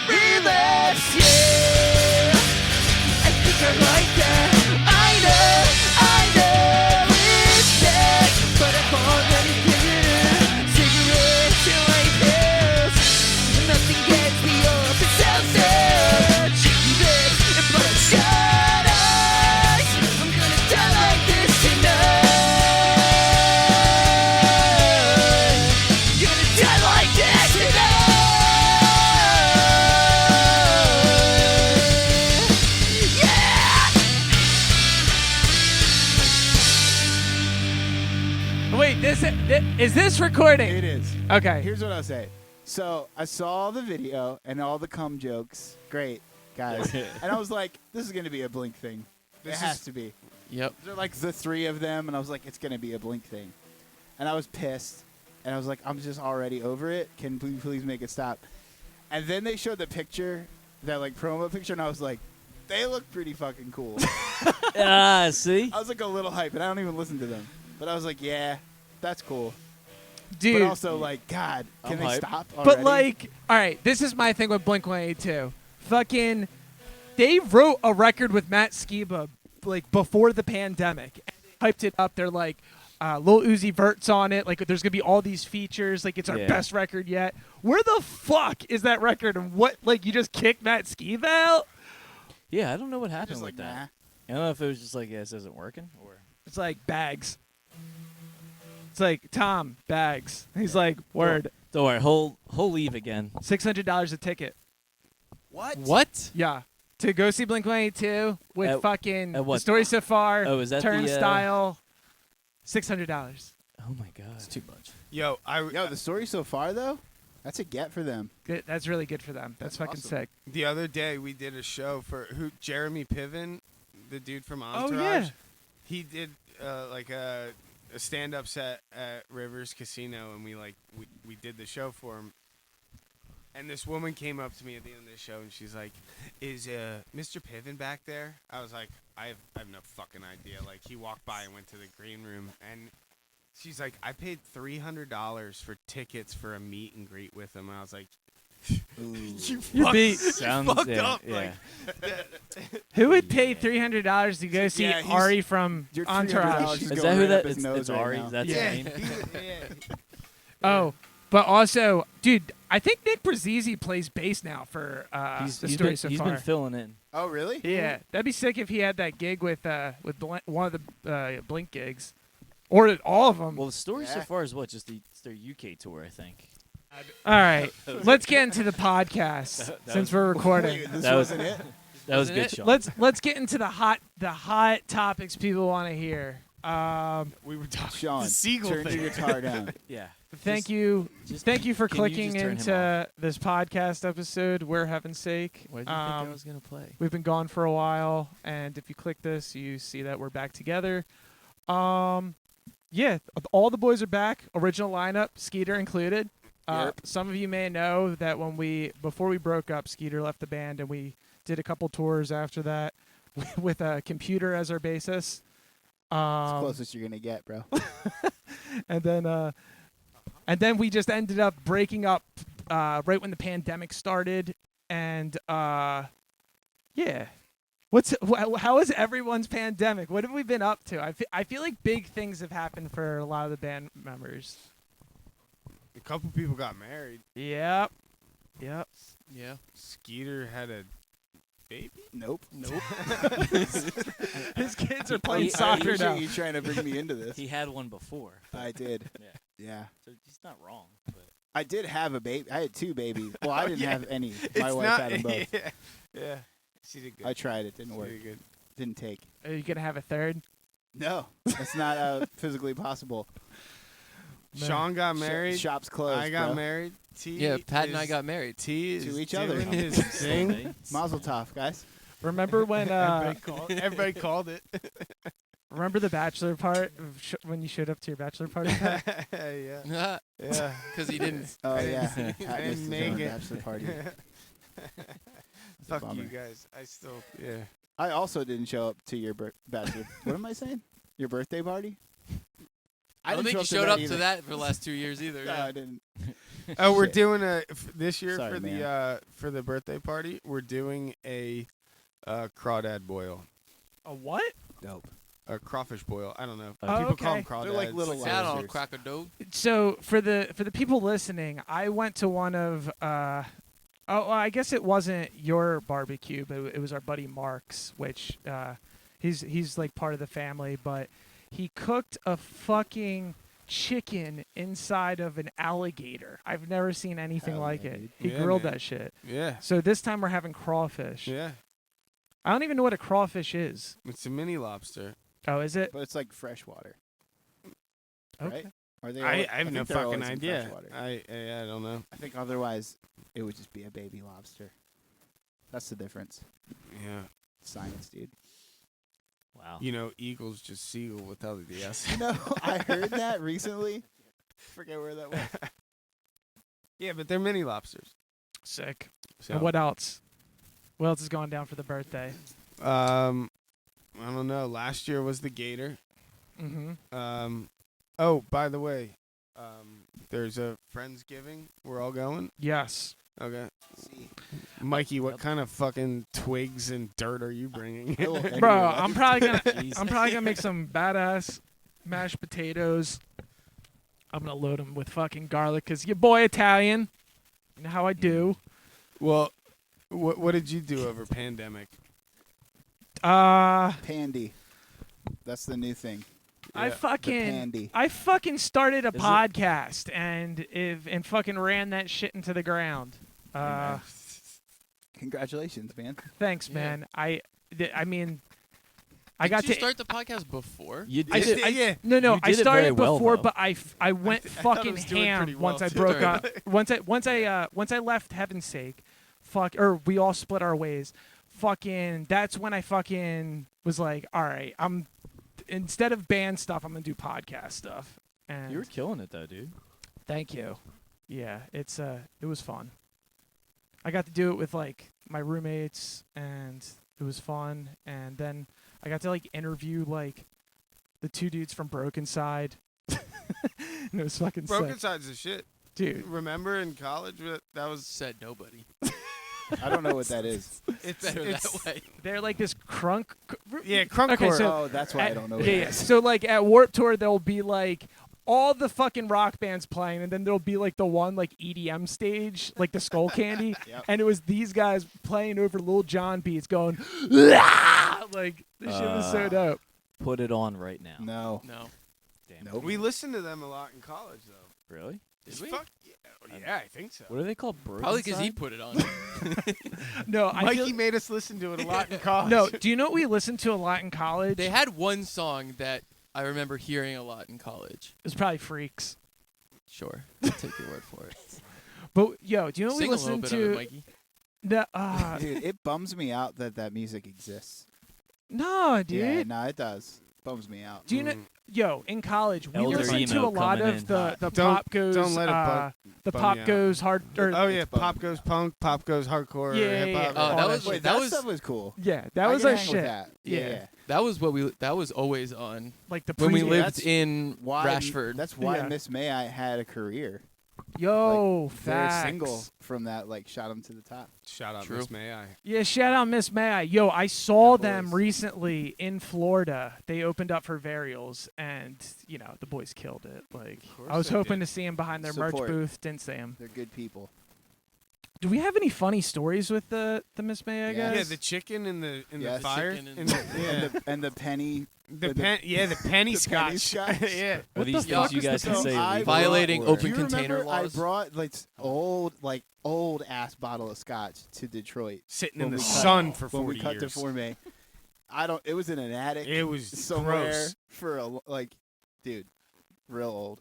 Relapse, yeah. I think I like that. I know it's bad, but I've already given up. Cigarettes and white pills, nothing gets me off the south side. Chicken legs and bloodshot eyes. I'm gonna die like this tonight. You're gonna die like this tonight. Wait, is this recording? It is. Okay. Here's what I'll say. So I saw the video and all the cum jokes. Great, guys. And I was like, this is going to be a Blink thing. It has to be. Yep. There are like the three of them, and I was like, it's going to be a Blink thing. And I was pissed. And I was like, I'm just already over it. Can we please make it stop? And then they showed the picture, that like promo picture, and I was like, they look pretty fucking cool. See? I was like a little hype, and I don't even listen to them. But I was like, yeah, that's cool. Dude. But also, like, God, can I'm they hyped. stop already? But like, all right, this is my thing with Blink-182. Fucking, they wrote a record with Matt Skiba like before the pandemic. And they hyped it up. They're like, Lil Uzi Vert's on it. Like, there's gonna be all these features. Like, it's our best record yet. Where the fuck is that record? And what? Like, you just kicked Matt Skiba out? Yeah, I don't know what happened just with like, that. I don't know if it was just like, yeah, this isn't working, or It's like bags. It's like Tom bags. He's like, word. don't worry, he'll leave again. $600 a ticket. What? Yeah. To go see Blink-182 with At fucking what? The Story So Far, Oh, is that the, Turnstile, $600. Oh my god, it's too much. Yo, the story so far, though, that's a get for them. Good. That's really good for them. That's fucking awesome. sick. the other day we did a show for Jeremy Piven, the dude from Oh, Entourage. yeah. He did like a stand-up set at Rivers Casino, and we did the show for him. And this woman came up to me at the end of the show, and she's like, "Is Mr. Piven back there?" I was like, "I have no fucking idea." Like, he walked by and went to the green room, and she's like, "I paid $300 for tickets for a meet and greet with him." And I was like, You're beat. Sounds fucked up. Yeah. Who would pay $300 to go see Yeah, he's- Ari from Your $300 Entourage? is Is going that who right that? up his nose It's right Ari. now. That's yeah, his name. Oh, but also, dude, I think Nick Brazizi plays bass now for The Story So He's Far. been filling in. Oh, really? Yeah, that'd be sick if he had that gig with one of the Blink gigs, or all of them. Well, the story so Yeah. far is what? Just it's their UK tour, I think. All right, let's get into the podcast That since was- we're recording. Wait, this That was- wasn't it? That was Wasn't good, it? Sean. Let's get into the hot topics people want to hear. we were talking Sean, the seagull turn thing. your guitar down. Yeah. Thank Just- you just- Thank you for can you clicking just turn him into this podcast episode. We're Heavensake. Where did you think I was gonna play? We've been gone for a while, and if you click this, you see that we're back together. Yeah, all the boys are back. Original lineup, Skeeter included. Some of you may know that before we broke up, Skeeter left the band, and we did a couple tours after that with a computer as our bassist. It's the closest you're going to get, bro. And then we just ended up breaking up right when the pandemic started. And yeah, how is everyone's pandemic? What have we been up to? I feel like big things have happened for a lot of the band members. A couple people got married. Yep. Yeah. Skeeter had a baby. Nope. His kids are playing I soccer appreciate now. you trying to bring me into this. He had one before. I did. Yeah. Yeah. So he's not wrong. But I did have a baby. I had two babies. Well, I didn't yeah. have any. My It's wife not, had them both. Yeah. She did good. I tried it. Didn't She work. did good. Didn't take. Are you gonna have a third? No, that's not physically possible. Man. Sean got married. Shop's closed. I got bro. married. T Yeah, Pat and I is- got married. T is To each doing other. his thing. Mazel tov, guys. Remember when? Everybody called it. Remember the bachelor part when you showed up to your bachelor party? Pat? Yeah. Because Yeah. he didn't. Oh I yeah, didn't- Pat I missed didn't his own make it. bachelor party. Fuck bummer. you guys. I still. Yeah. I also didn't show up to your bachelor. What am I saying? Your birthday party? I don't think you show showed up either. to that for the last 2 years either. No, yeah. I didn't. Oh, we're Shit. doing this year Sorry, for the birthday party. We're doing a crawdad boil, A what? Dope. a crawfish boil. I don't know. Oh, People call them okay. crawdads. They're like little What's that on lobsters. crack a dope? So for the people listening, I went to one of I guess it wasn't your barbecue, but it was our buddy Mark's, which he's like part of the family, but he cooked a fucking chicken inside of an alligator. I've never seen anything Hell like yeah, it. dude. He Yeah, grilled man. that shit. Yeah, So this time we're having crawfish. yeah. I don't even know what a crawfish is. It's a mini lobster. Oh, is it? But it's like freshwater, Okay. right? Are they? I all- have no think they're fucking always in idea. freshwater. I don't know. I think otherwise it would just be a baby lobster. That's the difference. Yeah. Science, dude. Wow. You know, eagles just seagull without the S. You know, I heard that recently. Forget where that was. Yeah, but they're mini lobsters. Sick. So, And what else? What else is going down for the birthday? I don't know. Last year was the gator. Mm-hmm. Oh, by the way, there's a Friendsgiving. We're all going. Yes. Okay. See, Mikey, what Yep. kind of fucking twigs and dirt are you bringing? I will end Bro, your life. I'm probably gonna Jeez. I'm probably gonna make some badass mashed potatoes. I'm gonna load them with fucking garlic, cause your boy Italian. You know how I do. Well, what did you do over pandemic? Pandy. That's the new thing. I Yeah, The fucking pandy. I fucking started a Is it? podcast and fucking ran that shit into the ground. Congratulations, man. Thanks, Yeah. man. I mean, I Did got you to start the podcast before? You I did. did. Yeah. No, You I did it started very well, before, though. but I went thought it fucking was doing pretty ham well, once I too. broke Sorry. up. Once I left Heavensake, or we all split our ways. Fucking, that's when I fucking was like, all right, instead of band stuff, I'm gonna do podcast stuff. And You were killing it though, dude. thank you. Yeah, it was fun. I got to do it with like my roommates, and it was fun. And then I got to like interview like the two dudes from Broken Side. And it was fucking Broken sick. Side's the shit. Dude. Remember in college that was Said nobody. I don't know what that is. it's Better it's that way. They're like this crunk. yeah, crunk Okay, core. so- Oh, that's why I don't know what Yeah, that yeah. is. So like at Warped Tour, there'll be like all the fucking rock bands playing, and then there'll be like the one like EDM stage, like the Skull Candy, Yep. and it was these guys playing over Lil Jon beats, going like this shit was so dope. Put it on right now. No. No. Damn. Nope. We listened to them a lot in college though. Really? Did we? Fuck yeah. Yeah, I think so. What are they called? Probably because he Broken put it on. No, I Mikey feel, made us listen to it a lot in college. no. Do you know what we listened to a lot in college? They had one song that I remember hearing a lot in college. it was probably Freaks. Sure. I'll take your word for it. But yo, do you know what Sing we a little listened bit to? of it, Mikey. The Dude, it bums me out that music exists. no, dude. Yeah, no, it does. Bums me out. Do you know? Yo, in college, we Elder listened to emo a lot coming of in the hot. the Don't- pop goes don't let it the bum pop you out. goes hard or Oh yeah, It's bum. pop goes punk, pop goes hardcore, Yeah, hip hop. yeah, Oh, all that that was shit. Wait, that that was stuff was cool. yeah, that I was can our hang shit. with that. Yeah, Yeah. yeah. that was always on Like the when we pre- lived that's in Why? Rashford. That's why Yeah. Miss May I had a career. Yo, They're facts. single from that, like, shot him to the top. Shout out True. Miss May I. Yeah, shout out Miss May. Yo, I saw The them boys. recently in Florida. They opened up for Varials, and you know the boys killed it. Like course I was they hoping did. to see them behind their Support. merch booth. Didn't see them. They're good people. Do we have any funny stories with the Miss May? I Yeah. guess. Yeah, the chicken in the Yes. the fire. chicken and- In the, yeah. And the penny. the the- pen, yeah, the penny the penny scotch. scotch? yeah. Are What these the things fuck you is guys the can So say? I legal? Violating Do open you container remember I laws. brought like old ass bottle of scotch to Detroit Sitting when in the we cut- sun for when 40 we cut years. Deforme. I don't. It was in an attic. It was somewhere gross. for dude, real old.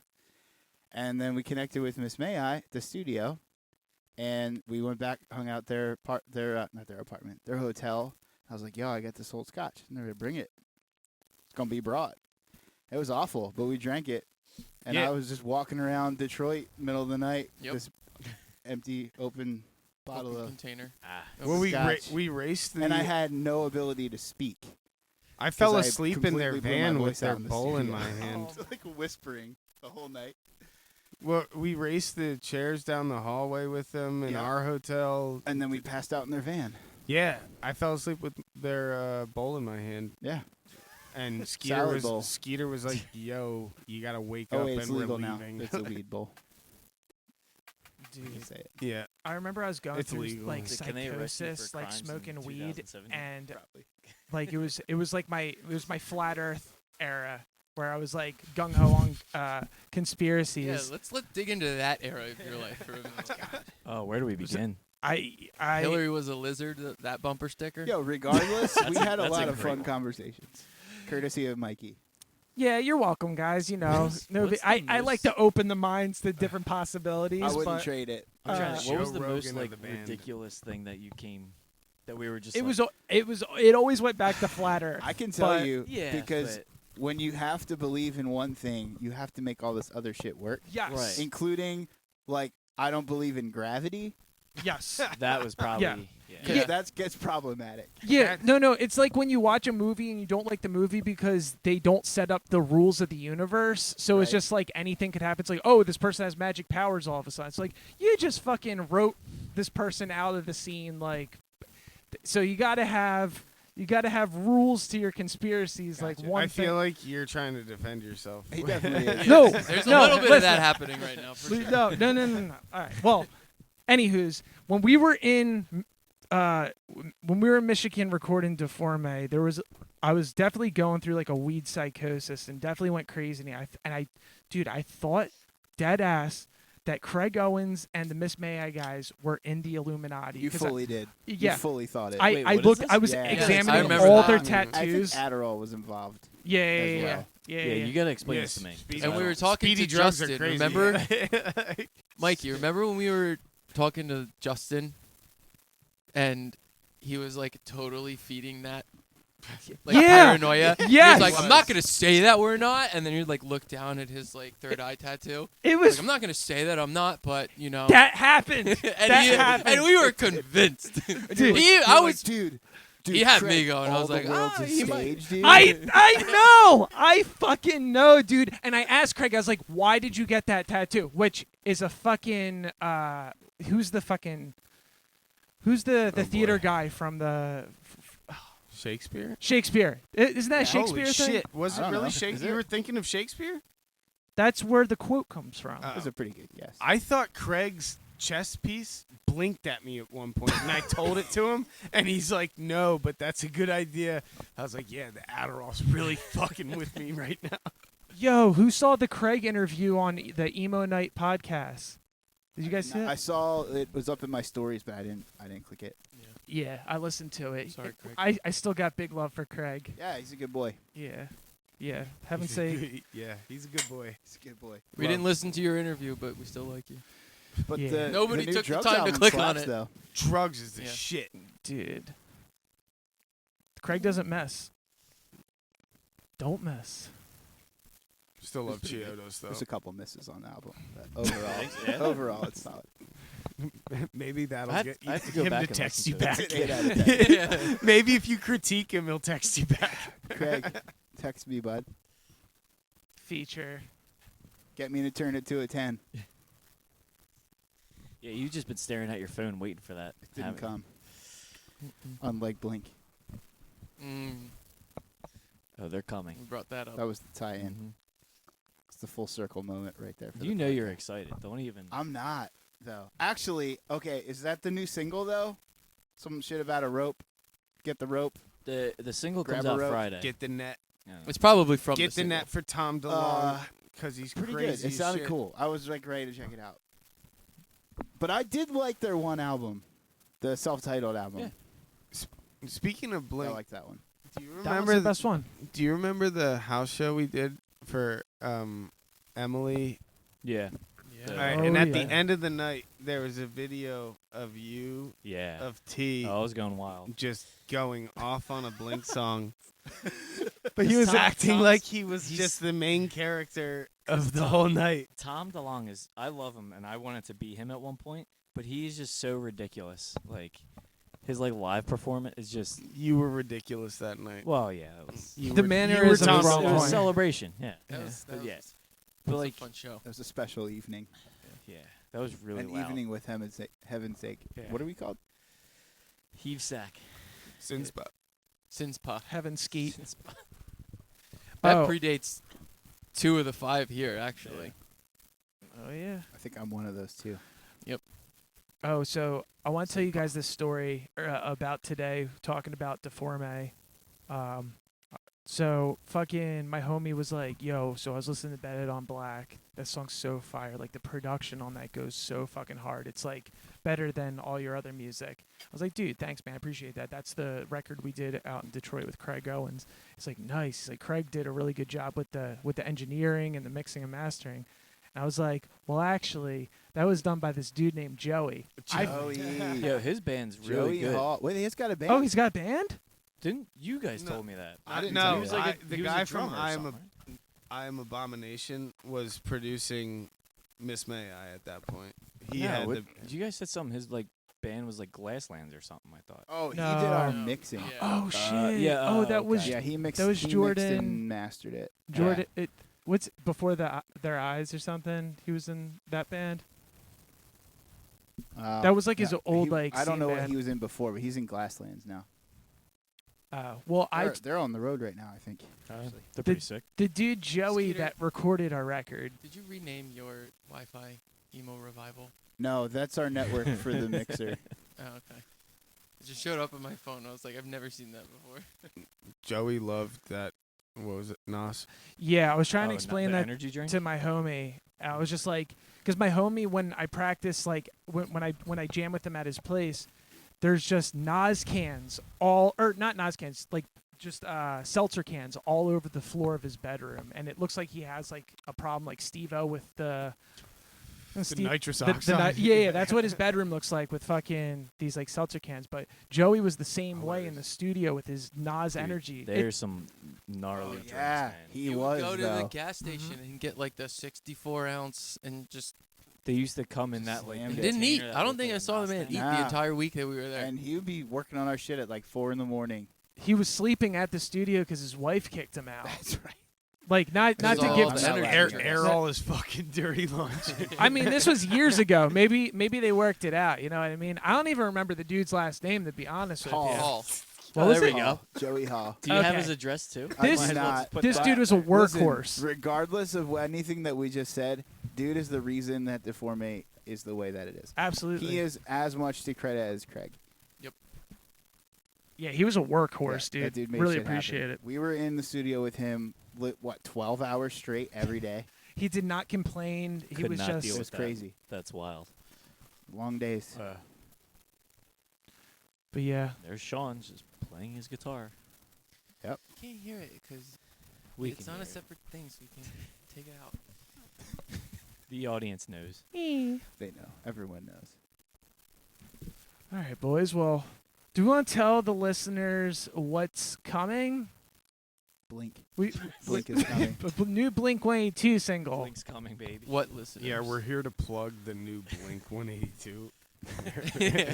And then we connected with Miss May I, at the studio, and we went back, hung out not their apartment, their hotel. I was like, yo, I got this old scotch. And they're gonna bring it. It's gonna be brought. It was awful, but we drank it. And Yeah. I was just walking around Detroit, middle of the night, Yep. this empty, open bottle Open of, container. Ah. Well, Scotch. we raced the. and I had no ability to speak. I fell 'cause I asleep in their completely blew my van with voice out their in the bowl in studio. my hand. Like whispering the whole night. Well, we raced the chairs down the hallway with them in Yeah. our hotel. And then we passed out in their van. Yeah, I fell asleep with their bowl in my hand, Yeah. and Skeeter Salad was bowl. Skeeter was like, "Yo, you gotta wake Oh up wait, it's and we're legal now. leaving." It's a weed bowl. You Dude, say it. Yeah, I remember I was going It's through legal. like So can they arrest you for psychosis, like crimes in smoking weed, 2017? and Probably. like it was like my flat Earth era where I was like gung ho on Yeah, conspiracies. let's dig into that era of your life for a minute. Oh, where do we begin? I Hillary was a lizard. That bumper sticker. Yo, regardless, we had a that's lot a of great fun one. conversations, courtesy of Mikey. yeah, you're welcome, guys. You know, no, what's I the like most- to open the minds to different possibilities. I wouldn't but trade it. I'm trying Uh, to What was Joe the most Rogan of like the band. ridiculous thing that you came that we were just? it like, it always went back to flat Earth. I can tell but- you yeah, because but- when you have to believe in one thing, you have to make all this other shit work, Yes. Right. including like I don't believe in gravity Yes. that was probably Yeah. because Yeah. that gets problematic. Yeah, That- no. It's like when you watch a movie and you don't like the movie because they don't set up the rules of the universe. So it's Right. just like anything could happen. It's like, oh, this person has magic powers all of a sudden. It's like you just fucking wrote this person out of the scene. Like, so you gotta have rules to your conspiracies. Like Gotcha. one I thing. feel like you're trying to defend yourself. He definitely is. No, There's no, a little bit of listen. that happening right now. For sure. No. All right. Well, anywho's, when we were in Michigan recording Deforme, I was definitely going through like a weed psychosis and definitely went crazy. I thought dead ass that Craig Owens and the Miss May guys were in the Illuminati. You 'Cause fully did. yeah. You fully thought it. Wait, I what is looked. this? I was Yeah. examining I remember all that. their I think tattoos. I think Adderall was involved. Yeah, as well. yeah. Yeah, you gotta explain this to me. Speedy- 'cause And I we were don't- talking Speedy to drugs Justin. are crazy. Remember, Yeah. Mike? You remember when we were talking to Justin, and he was like totally feeding that. Like Yeah. paranoia. Yes. He was like, I'm Was. not gonna say that we're not, and then you'd like look down at his like third eye tattoo. It Like, was I'm not gonna say that I'm not, but you know. that happened. and, that happened. and we were convinced. Dude. You're I like, was. dude. He had Craig, me going. I all was the like, world's ah, a he might- stage, dude. I fucking know, dude. And I asked Craig, I was like, why did you get that tattoo? Which is a fucking who's the theater guy from the Shakespeare. Shakespeare? Isn't that a Shakespeare Holy thing? shit! Was I it don't really know. Shakespeare? Is You it? were thinking of Shakespeare? That's where the quote comes from. Oh. That was a pretty good guess. I thought Craig's chess piece blinked at me at one point, and I told it to him, and he's like, "No, but that's a good idea." I was like, "Yeah, the Adderall's really fucking with me right now." Yo, who saw the Craig interview on the Emo Night podcast? Did you guys see I it? saw it was up in my stories, but I didn't click it. Yeah, I listened to it. Sorry, Craig. I still got big love for Craig. Yeah, he's a good boy. Yeah. He's Heavensake. yeah, he's a good boy. He's a good boy. We didn't listen to your interview, but we still like you. But Yeah. the Nobody the new took the Drugs time to album click on slaps, it. Though. Drugs is the Yeah. shit. Dude. Craig doesn't mess. Don't mess. Still love pretty good. Chiodos There's though. a couple misses on the album. But overall, Yeah. overall, it's solid. Maybe that'll I get have to go him back to and text listen you to it. back. It's an 8 out of 10. Maybe if you critique him, he'll text you back. Craig, text me, bud. Feature. Get me to turn it to a 10. Yeah, you've just been staring at your phone waiting for that. It didn't haven't you? come. Unlike Blink. Oh, they're coming. We brought that up. That was the tie-in. Mhm. It's the full circle moment right there. For You the know you're podcast. excited. Don't even. I'm not, though. Actually, okay, is that the new single, though? Some shit about a rope. Get the rope. The single Grab comes a out rope. Friday. Get the net. Yeah. It's probably from Get the single. net for Tom DeLonge because he's Pretty crazy. good. It as sounded shit. cool. I was like ready to check it out. But I did like their one album, the self-titled album. Yeah. Speaking of I Blink, like that one. do you That was remember the best one. Do you remember the house show we did for Emily? Yeah. Yeah. All right, Oh, and at yeah. the end of the night, there was a video of you, Yeah. of T, Oh, I was going wild. just going off on a Blink song. But he was acting like he was he's- just the main character of the whole night. Tom DeLonge is. I love him, and I wanted to be him at one point, but he's just so ridiculous. Like his live performance is just. You were ridiculous that night. Well, yeah. It was, You The were- manner you were is a Tom wrong it was DeLonge. celebration. Yeah. That was, But yeah. But It's like, a fun show. It was a special evening. yeah, that was really An loud. evening with Heavensake. Yeah. What are we called? Heavensake. Sinspa. Sinspa. Heaven Skeet. That Oh. predates 2 of the 5 here, actually. Oh yeah. I think I'm one of those too. Oh, so I want to tell you guys this story about today, talking about Deforme. So fucking my homie was like, yo, so I was listening to Bet It on Black. That song's so fire. Like the production on that goes so fucking hard. It's like better than all your other music. I was like, dude, thanks, man. I appreciate that. That's the record we did out in Detroit with Craig Owens. It's like, nice. He's like, Craig did a really good job with the engineering and the mixing and mastering. And I was like, well, actually, that was done by this dude named Joey. Joey. Yo, his band's really Joey good. Hall. Wait, he's got a band? Oh, he's got a band? Didn't you guys No. told me that? I didn't no, tell He was like the he was a guy from drummer or something, right? I Am Abomination was producing Miss May I at that point. He No, had what- the you guys said something. His like band was like Glasslands or something. I thought. Oh, he No. did our No. mixing. Yeah. Oh, shit. yeah, Oh, that okay. was Yeah, he mixed. That was he Jordan. mixed and mastered it. Jordan. What's before their eyes or something? He was in that band. That was like his old, like, I don't scene know what band. he was in before, but he's in Glasslands now. Well, They're on the road right now, I think. They're pretty sick. the dude Joey Skeeter. that recorded our record. Did you rename your Wi-Fi emo revival? No, that's our network for the mixer. Oh, okay. It just showed up on my phone. I was like, I've never seen that before. Joey loved that. What was it? Nos. Yeah, I was trying Oh, to not explain the that energy drink. to my homie. I was just like, because my homie, when I practice, like when I jam with him at his place, there's just Nas cans not Nas cans, like just seltzer cans all over the floor of his bedroom, and it looks like he has like a problem, like Steve-O with the nitrous yeah, that's what his bedroom looks like with fucking these like seltzer cans. But Joey was the same way in the studio with his Nas Dude, energy. There's some gnarly drinks, yeah, man. he you was would go to though. the gas station and get like the 64-ounce and just They used to come in that like. Slammed it. didn't eat. container that I don't looked think like I a saw the man Nas eat can. Nah. the entire week that we were there. And he would be working on our shit at like 4 a.m. He was sleeping at the studio because his wife kicked him out. That's right. Like not Because to all give. the energy Air, drinks. air all his fucking dirty laundry. I mean, this was years ago. Maybe they worked it out. You know what I mean? I don't even remember the dude's last name, to be honest with Hall. you. Hall. What Oh, was there it? we go. Joey Hall. Do you have Okay. his address too? This- I do not. This dude was a Listen, workhorse. regardless of anything that we just said, dude is the reason that Deforme is the way that it is. Absolutely. He is as much to credit as Craig. Yeah, he was a workhorse, Yeah, that dude. made Really shit happen. appreciate it. We were in the studio with him, 12 hours straight every day? He did not complain. He Could was not just. deal It with was that. crazy. That's wild. Long days. But yeah, There's Sean just playing his guitar. You can't hear it because We it's can on hear a it. separate thing, so we can take it out. The audience knows. They know. Everyone knows. all right, boys. Well, do we want to tell the listeners what's coming? Blink. We Blink is coming. new Blink 182 single. Blink's coming, baby. What listeners? Yeah, we're here to plug the new Blink 182.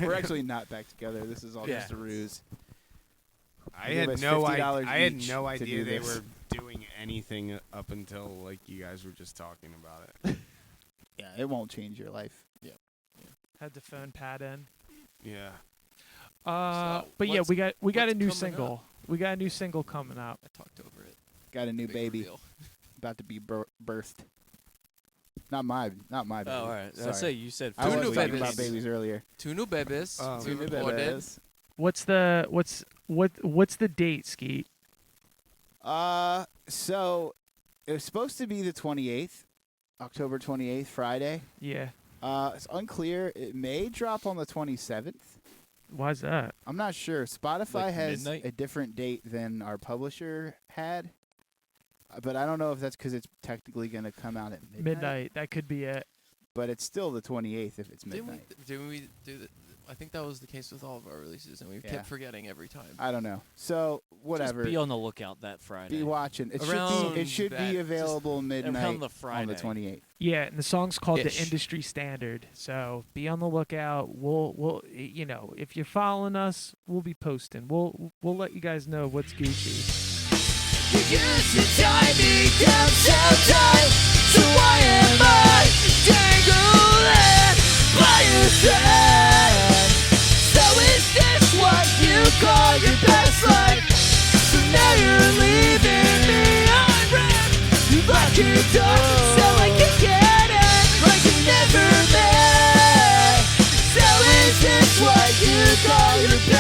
We're actually not back together. This is all Yeah. just a ruse. I They had gave us no $50 idea. I had each no to idea do they this. were doing anything up until like you guys were just talking about it. Yeah, it won't change your life. Had the phone pad in. Yeah. So, But yeah, what's- we got a what's new coming single. up? We got a new single coming up. I talked over it. Got a new Big baby reveal. about to be birthed. Not my baby. Oh, all right. Sorry. I say you said. I Two was new talking babies. about babies earlier. 2 new babies. Oh. we Two new recorded. What's the date, Skeet? So it was supposed to be the 28th, October 28th, Friday. Yeah. It's unclear. It may drop on the 27th. Why's that? I'm not sure. Spotify Like has midnight? a different date than our publisher had, but I don't know if that's because it's technically going to come out at midnight. That could be it. But it's still the 28th if it's Didn't midnight. we do that? I think that was the case with all of our releases, and we Yeah. kept forgetting every time. I don't know. So whatever. Just be on the lookout that Friday. Be watching. It Around should that- be available midnight around the on Friday. the 28th. Yeah, and the song's called Ish. The Industry Standard. So be on the lookout. We'll if you're following us, we'll be posting. We'll let you guys know what's Gucci. You used to tie me down so tight. So why am I dangling by your thread? So is this what you call your best life? So now you're leaving me on red. You lock your doors so I can get in, like you never met. So is this what you call your best